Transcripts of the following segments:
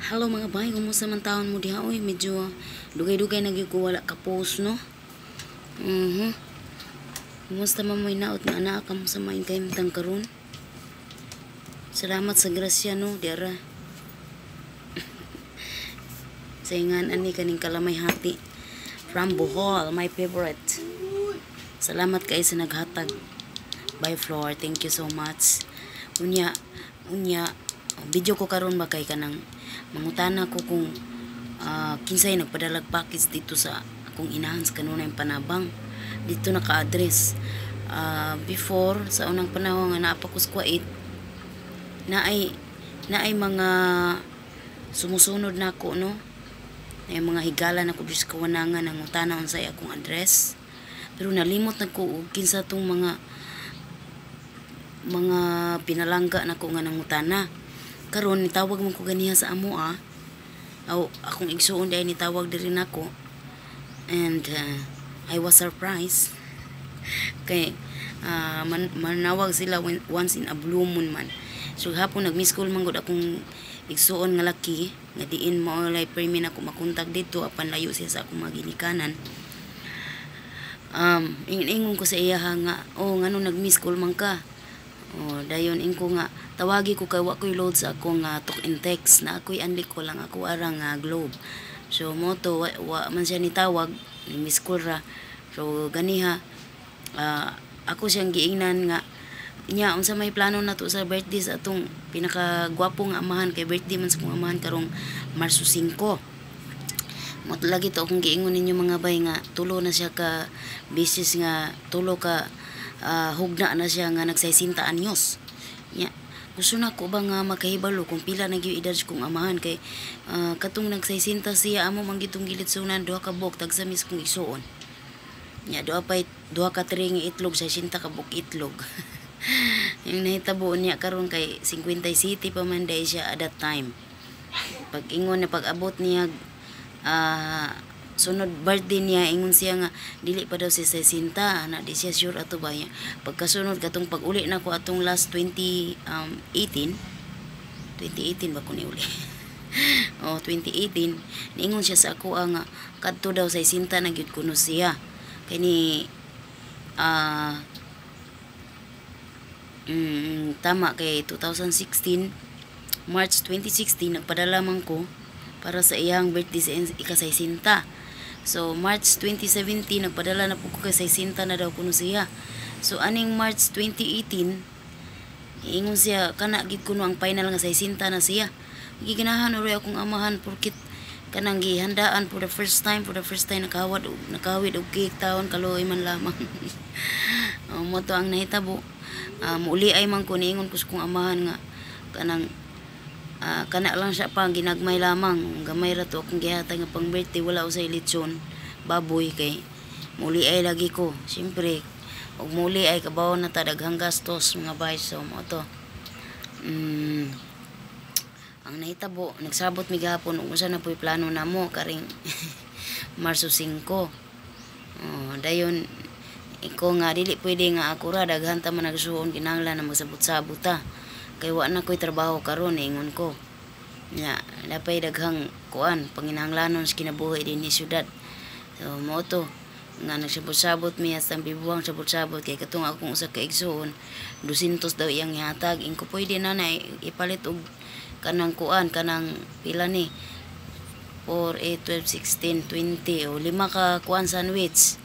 Hello mga bay, kumusta man taon mo diha? Oy, medyo dugay-dugay na gyud ko wala ka post no. Kumusta man mo inaot nga anak ka mo sa main kay mitang karon? Salamat sa grasya no, diara. Saingan ani kaning kalamay hati from Bohol, my favorite. Salamat kay sa naghatag. By Floor, thank you so much. Unya, video ko karon ba kay kanang mangutana ko kung kinsay nagpadalag package dito sa akong inahan sa kanunay panabang. Dito naka-address. Before sa unang panahon nga naapa ko sa Kuwait, naay mga sumusunod na ako no. Naay mga higala na ko sa kawanangan ng utana unsay akong address. Pero nalimot na ko og kinsa tong mga pinalangga na ko nga nangutana. Karon nitawag man ko ganiha sa amo akong igsuon dahil nitawag diri nako. And I was surprised kay manawag sila once in a blue moon man. So hapon nag-miss call man gud akong igsuon nga laki nga diin mo lay permi na ko makontak dito apan layo siya sa akong mga ginikanan. Ingon ko sa iya nga ngano nag-miss call man ka. Dayon ingko nga tawagi ko kay wa ko'y load sa akong talk and text na ako'y anli ko lang ako arang Globe. So moto wa man siya nitawag, ni miss call ra. So ganiha ako siyang giingnan nga nya unsa may plano nato sa birthday sa atong pinakagwapo nga amahan kay birthday man sa akong amahan karong Marso 5. Moto lagi to akong giingon ninyo mga bay nga tulo na siya ka bisis nga tulo ka hugna na siya nga nagsaysinta anyos. Nya gusto na ko ba nga makahibalo kung pila na gyud edad kong amahan kay katong nagsaysinta siya amo man gitong gilitsunan duha ka bok tag sa mis kong isuon. Nya duha ka tring itlog sa 60 ka bok itlog. Yung nahitabo niya karon kay 50 city pa man day siya at that time. Pag ingon na pag-abot niya sunod birthday niya ingon siya nga dili pa daw si Sesinta na di siya sure ato ba niya. Pagkasunod katong pag-uli na ko atong last 2018 ba ko ni uli. 2018 niingon siya sa ako nga kadto daw sa Sesinta na gyud kuno siya kay ni tama kay 2016 March 2016 nagpadala man ko para sa iyang birthday sa ika-60. So March 2017 nagpadala na po ko kay 60 na daw kuno siya. So aning March 2018 ingon siya kana gid kuno ang final nga 60 na siya. Giganahan oro akong amahan porkit kanang gihandaan for the first time nakawid og cake taon kaloy man lamang. Mo to ang nahitabo. Muli ay man ko niingon ko sa kong amahan nga kanang kana lang siya pang ginagmay lamang gamay ra to akong gihatag nga pang birthday wala usay lechon baboy kay muli ay lagi ko siyempre og muli ay kabaw na ta daghang gastos mga bay. So mo to ang nahitabo nagsabot mi gahapon ug usa na po'y plano namo karing Marso 5. Dayon iko nga dili pwede nga ako ra daghan ta man nagsuon kinahanglan na magsabot-sabot ta kay wa na ko'y trabaho karon ingon ko. Nya napay daghang kuan panginahanglanon sa kinabuhi dinhi syudad. So mo to nga nagsabot-sabot mi hasta bibuang sabot-sabot kay katong akong usa ka igsoon 200 daw iyang ihatag ingko pwede na ipalit og kanang kuan kanang pila ni 4 8 12 16 20 o 5 ka kuan sandwich.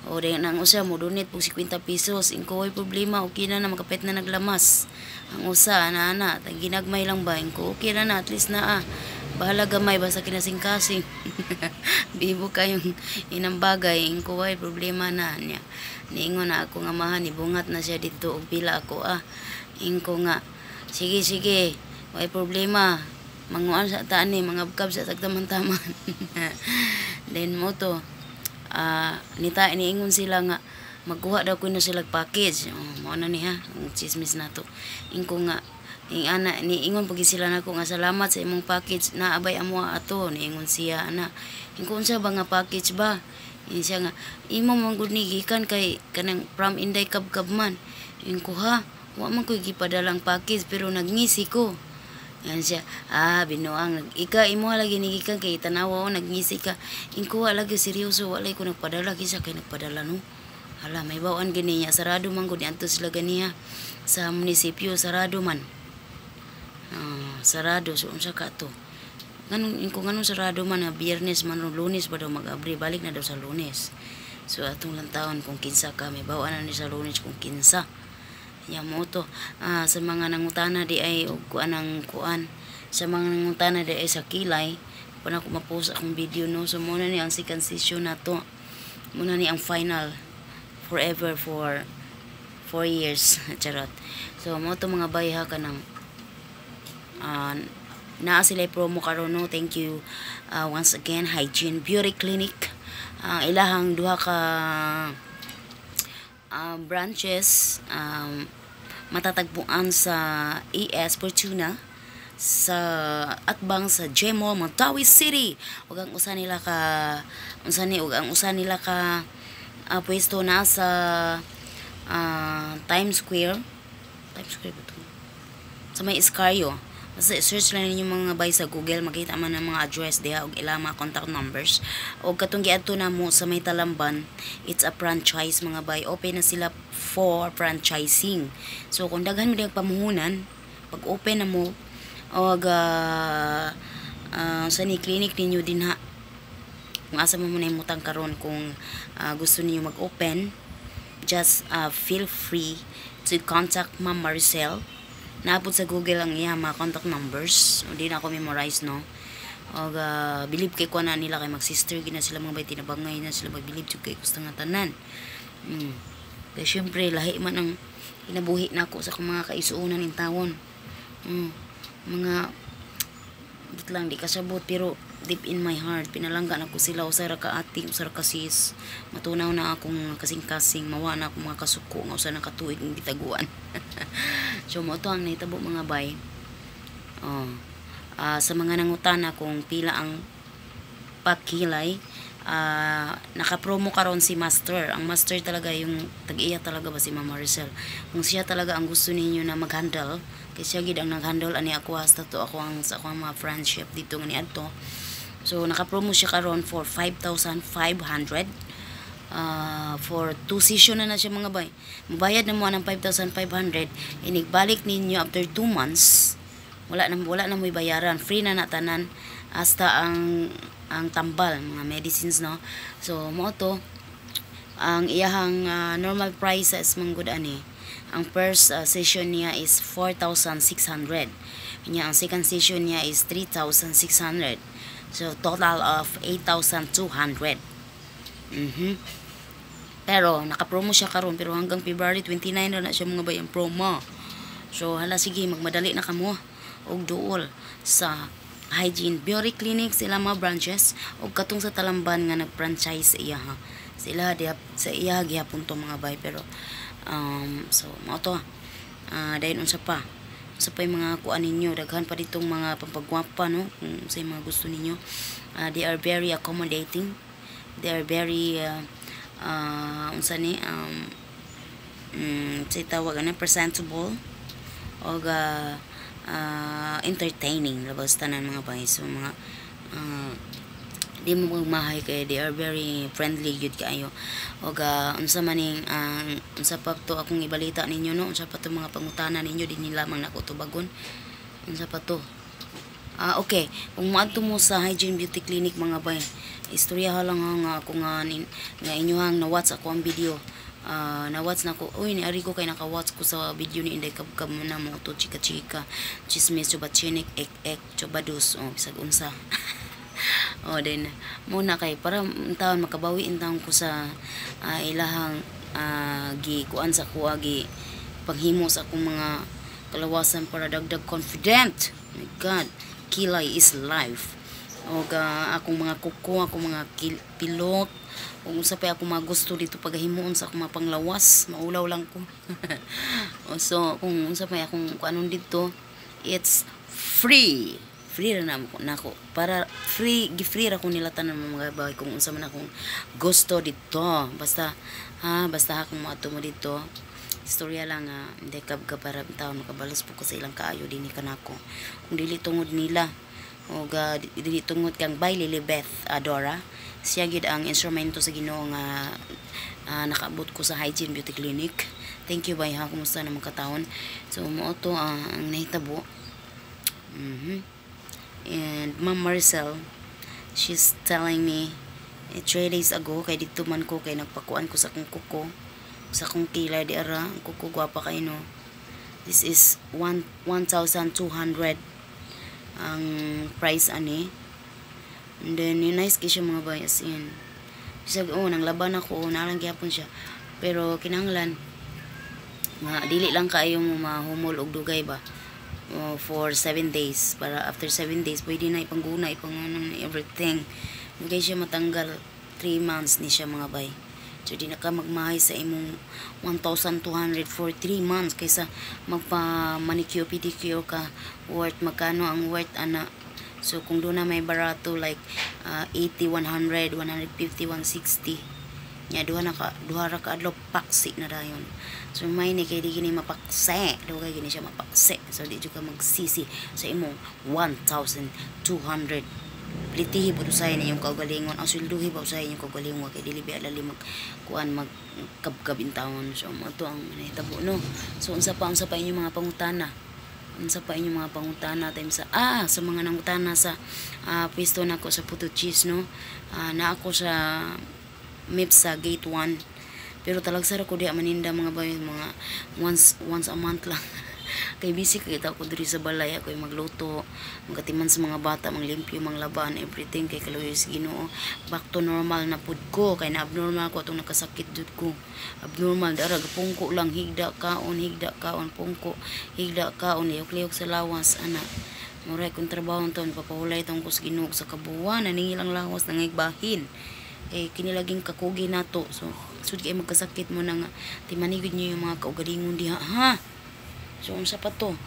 O nang usa mo donate po 50 pesos ingko way problema okay na makapit na naglamas ang usa ana tag ginagmay lang ba ingko okay na at least na bahala gamay basta kinasing-kasing. Bibo kayong inang bagay ingko way problema na niya niingon na ako nga amahan ibungat na siya dito og pila ako ingko nga sige way problema manguan sa taan ni mga bukab sa tagtaman-taman. Then mo to nita iniingon sila nga magkuha daw kuno sila package. Mao na niya ang chismis nato ingko nga ana niingon pag sila nako nga salamat sa imong package na abay amo ato niingon siya ana ingko unsa ba nga package ba siya nga imo man gud ni gikan kay kanang from Inday Kabkab man ingko ha wa man koy gipadalang package pero nagngisi ko Yan siya. Binuang. Ika, imo lagi ni gikan kay tanawa o nagngisi ka. Ingko lagi seryoso. Walay ko nagpadala. Kisa kay nagpadala no. Hala, may bawaan gani niya. Sarado man ko. Dianto sila ganiya. Sa munisipyo, sarado man. Sarado. So, unsa ka to. Ganun sarado man. Biyernes man o lunes pa daw mag-abri. Balik na daw sa lunes. So, atong lang taon kung kinsa ka. May bawaan na ni sa lunes kung kinsa. Yan mo to. Sa mga nangutana di ay kuan sa mga nangutana di ay sa kilay pa ko ma-post akong video no. So muna ni ang second session na to. Muna ni ang final forever for 4 years. Charot. So mo to mga bayha ka ng naa sila promo karon no. Thank you once again Hygiene Beauty Clinic. Ilahang duha ka branches matatagpuan sa ES Fortuna sa atbang sa Jemo Montawi City. Ug ang usa nila ka pwesto na sa Times Square ba to? Sa may Escarrio. Basta search lang ninyo mga bay sa Google, makita man ang mga address diha ug ilang mga contact numbers. Og katong giadto na mo sa may Talamban, it's a franchise mga bay. Open na sila for franchising. So kung daghan mo diyang pamuhunan, pag open na mo og sa ni clinic ninyo din ha. Kung asa mo muna imutang karon kung gusto niyo mag-open, just feel free to contact Ma'am Maricel. Naapod sa Google ang iya mga contact numbers. Hindi na ako memorize no. Og believe kay ko na nila kay mag-sister gina sila mga bay tinabangay na sila mag-believe jud kay gusto nga tanan. Kaya syempre lahi man ang inabuhi nako sa akong mga kaisuunan in tawon. Mga dit lang di kasabot pero deep in my heart pinalangga na ko sila usa ra ka ati usa ra ka sis matunaw na akong kasing-kasing mawa na akong mga kasuko nga usa na katuig ng gitaguan. So mo to ang nahitabo mga bay. Sa mga nangutana kung pila ang pakilay, naka-promo karon si Master. Ang Master talaga yung tag-iya talaga ba si Ma'am Maricel. Kung siya talaga ang gusto ninyo na mag-handle, kasi siya gid ang nag-handle ani ako hasta to ako ang sa akong mga friendship dito nga niadto. So naka-promo siya karon for 5,500. For 2 session na siya mga bay. Mabayad na mo ng 5,500, inigbalik ninyo after 2 months. Wala na mo bayaran, free na natanan hasta ang tambal mga medicines no. So mo to ang iyahang normal prices manggod ani. Ang first session niya is 4,600. Nya ang second session niya is 3,600. So total of 8,200. Pero naka-promo siya karon pero hanggang February 29 na siya mga bayang promo. So hala sige magmadali na kamo og duol sa Hygiene Beauty Clinic sila mga branches og katong sa Talamban nga nag-franchise iya ha. Sila diha sa iya gihapon to mga bay pero so mao to. Dayon unsa pa? Sa yung mga kuan ninyo daghan pa ditong mga pampagwapa no kung sa mga gusto ninyo. They are very accommodating. They are very unsa ni say tawag na presentable o entertaining labas tanan mga bay. So mga di mo magmahay kay they are very friendly gyud kaayo og unsa maning unsa pa to akong ibalita ninyo no unsa pa to mga pangutana ninyo dinhi lamang nako tubagon unsa pa to okay kung moadto mo sa Hygiene Beauty Clinic mga bay istorya lang nga ako nga inyohang na-watch ako ang video na-watch na ko uy niari ko kay naka-watch ko sa video ni Inday Kabkab na mo to chika-chika chismis chubachinik ek chubadus bisag unsa then muna kay para taon makabawi intawon ko sa ilahang kuan sa kuha gi paghimo sa akong mga kalawasan para dagdag confident. My God, kilay is life. Og akong mga kuko, akong mga pilot, kung unsa pa ako mga gusto dito paghimuon sa akong mga panglawas, maulaw lang ko. So kung unsa pa akong kuanon dito, it's free ra na ako para free ra ko nila tanan mga bagay kung unsa man akong gusto dito basta akong moadto mo dito istorya lang nga hindi ka para taon makabalos po ko sa ilang kaayo dinhi kanako kung dili tungod nila o dili tungod kang by Lilibeth Adora siya gid ang instrumento sa Ginoo nga nakaabot ko sa Hygiene Beauty Clinic. Thank you bay ha, kumusta na magkataon. So mo to ang nahitabo. And Ma'am Maricel, she's telling me 3 days ago kay dito man ko kay nagpakuan ko sa kong kuko sa kong kilay di ara ang kuko gwapa kay no. This is 1,200 ang price ani. And then yun nice kay siya mga bay as in. Siya nang laban ako nalang gyapon siya. Pero kinahanglan nga dili lang kaayo mo mahumol og dugay ba for 7 days para after 7 days pwede na ipangguna ipangunang everything mugay siya matanggal 3 months ni siya mga bay. So di na ka magmahay sa imong 1,200 for 3 months kaysa magpa manicure pedicure ka worth magkano ang worth ana. So kung doon na may barato like 80, 100, 150, 160 nya duha ra ka adlaw paksi na dayon. So may ni kay di gini mapakse daw kay gini siya mapakse so di jud ka magsisi sa imong 1,200 litihi po usahay na yung kaugalingon ang swelduhi pa usahay yung kaugalingon kay dili biya lali kuan magkabkab intawon. So mo to ang nahitabo no. So unsa pa inyong mga pangutana unsa pa inyong mga pangutana time sa sa mga nangutana sa pwesto nako sa Puto Cheese no. Na ako sa MIPSA Gate 1 pero talagsara ko di maninda mga bayo mga once a month lang kay busy kita ko diri sa balay ako magluto magatiman sa mga bata manglimpyo manglaban everything kay kaluoy sa Ginoo back to normal na pud ko kay na abnormal ko atong nakasakit jud ko abnormal dara pungko lang higda kaon pungko higda kaon liyok sa lawas ana muray kung trabaho ton papahulay tong kus Ginoo sa kabuwan naningilang lawas nangigbahin kinilaging kakugi nato so sud kay magkasakit mo na nga timanigod niyo yung mga kaugalingon diha ha. So unsa pa to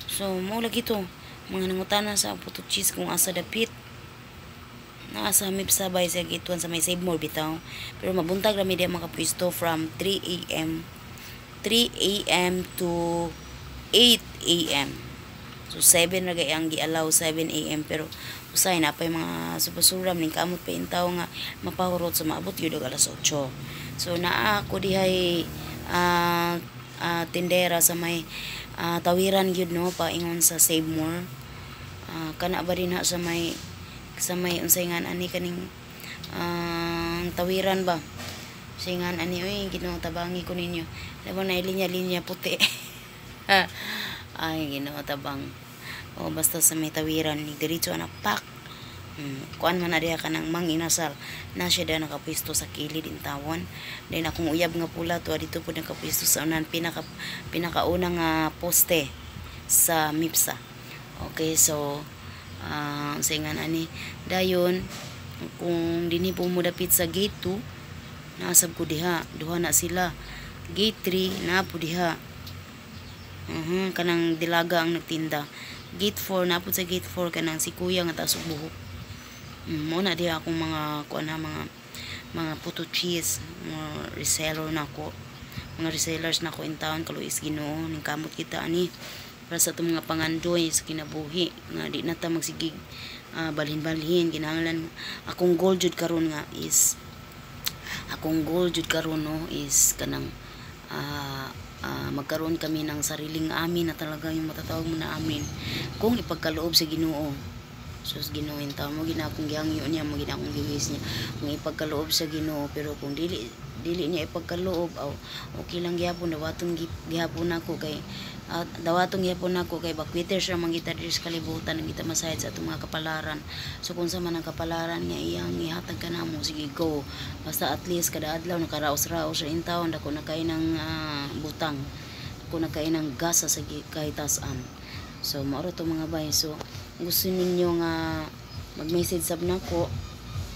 so mo lagi to mga nangutana sa Puto Cheese kung asa dapit naa sa MIPSA bay sa Gate 1 sa may Save More bitaw pero mabuntag ra mi diha makapwesto from 3 a.m. to 8 a.m. So 7 ra gay ang gi-allow 7 a.m. pero usay na pa yung mga supasuram ning kamot pa yung tao nga mapahurot sa maabot yun alas 8. So naa ako dihay tindera sa may tawiran yun no paingon sa Save More kana ba rin ha sa may unsay nga ani kaning tawiran ba singan ani oy Ginoo tabangi ko ninyo laban na linya puti ay Ginoo tabang o basta sa may tawiran ni diretso anak pak kuan man na diha ka ng manginasal na siya da nakapwesto sa kilid in tawon then akong uyab nga pula to dito po nakapwesto sa unan pinakaunang poste sa MIPSA. Okay so saingan ani dayon kung dinhi po mo dapit sa Gate 2 nasab ko diha duha na sila Gate 3 na po diha kanang dilaga ang nagtinda Gate 4 na po sa Gate 4 kanang si kuya nga tasog buhok mo na diha akong mga kuan na mga Puto Cheese mga reseller nako mga resellers nako in town kaluis Ginoo ning kamot kita ani para sa itong mga pangandoy sa kinabuhi nga di na ta magsigig balhin kinahanglan akong goal jud karon no is kanang magkaroon kami ng sariling amin na talaga yung matatawag mo na amin kung ipagkaloob sa Ginoo. Sus Ginoo in taon mo ginakong gihangyo niya mo ginakong giwis niya kung ipagkaloob sa Ginoo pero kung dili niya ipagkaloob okay lang gihapon dawatong gihapon nako kay bakwiter siya mangita diri sa kalibutan ang kita masayad sa atong mga kapalaran. So kung sa man ang kapalaran nga iyang ihatag ka namo sige go basta at least kada adlaw nakaraos-raos sa intawon dako na kay ng butang dako na kay ng gasa sa kahitasan. So mao to mga bay so gusto ninyo nga mag-message sab nako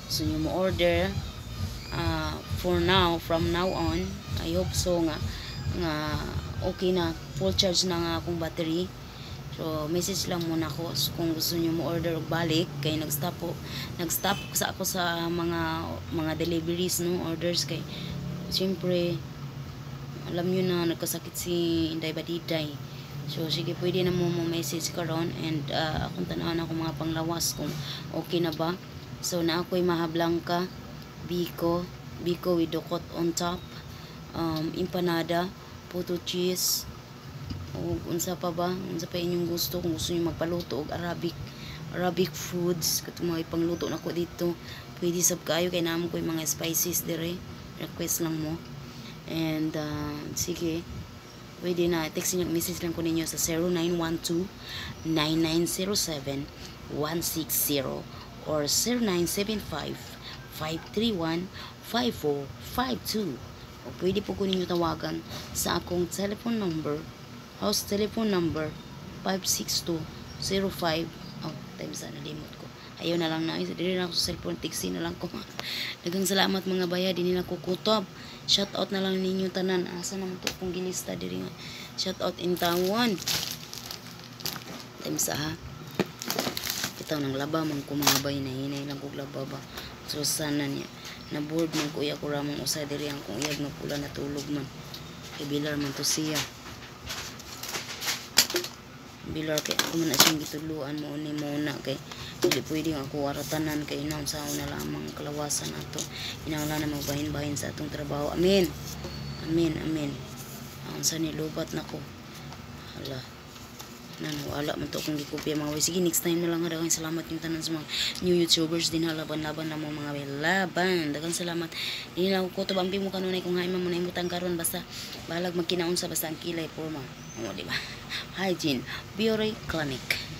so nyo mo order from now on I hope so nga okay na full charge na nga akong battery so message lang muna ko so, kung gusto nyo mo order og balik kay nag-stop sa ako sa mga deliveries no orders kay siyempre alam nyo na nagkasakit si Inday Badiday. So sige, pwede na mo message karon, and akong tanawan ako mga panglawas kung okay na ba. So na ako'y Maha Blanca biko with dukot on top, empanada, puto cheese, o unsa pa ba, unsa pa inyong gusto. Kung gusto niyo magpaluto og Arabic foods katong mga ipangluto nako dito, pwede sab kaayo kay namo ko'y mga spices dire, request lang mo. And sige, pwede na text niyo, message lang ko ninyo sa 0912-9907-160 or 0975-531-5452, o pwede po ko ninyo tawagan sa akong telephone number, house telephone number 56205. Time sa nalimot ko. Ayaw na lang na. Dili na ako sa cellphone. Tixi na lang ko. Dagang salamat mga baya. Dili na ko kutob. Shout out na lang ninyo tanan. Asa naman to kung gilista. Dili nga. Shout out in tawon. Time sa ha. Itaw ng laba. Mang ko mga bay. Nahinay lang kong laba ba. So sana niya. Na-board man ko iya ko ramang usay. Dili ang kung iyag na pula natulog man. Kay Bilar man to siya. Bilar kay ako man na siyang gituluan mo ni muna kay hindi pwede ako waratanan kay inaon sa na lamang kalawasan nato. Inawala na magbahin-bahin sa atong trabaho. Amen. Amen. Amen. Ang sa nilubat nako. Hala. Wala man to kung gikopya mga way. Sige, next time na lang. Dagang salamat yung tanan sa mga new YouTubers din, laban-laban na mo mga way. Laban. Dagang salamat. Hindi lang ako kutob. Ampi mo kanunay kung haima mo na imutang karon. Basta balag magkinaon sa basta ang kilay porma. O, diba? Hygiene. Beauty Clinic.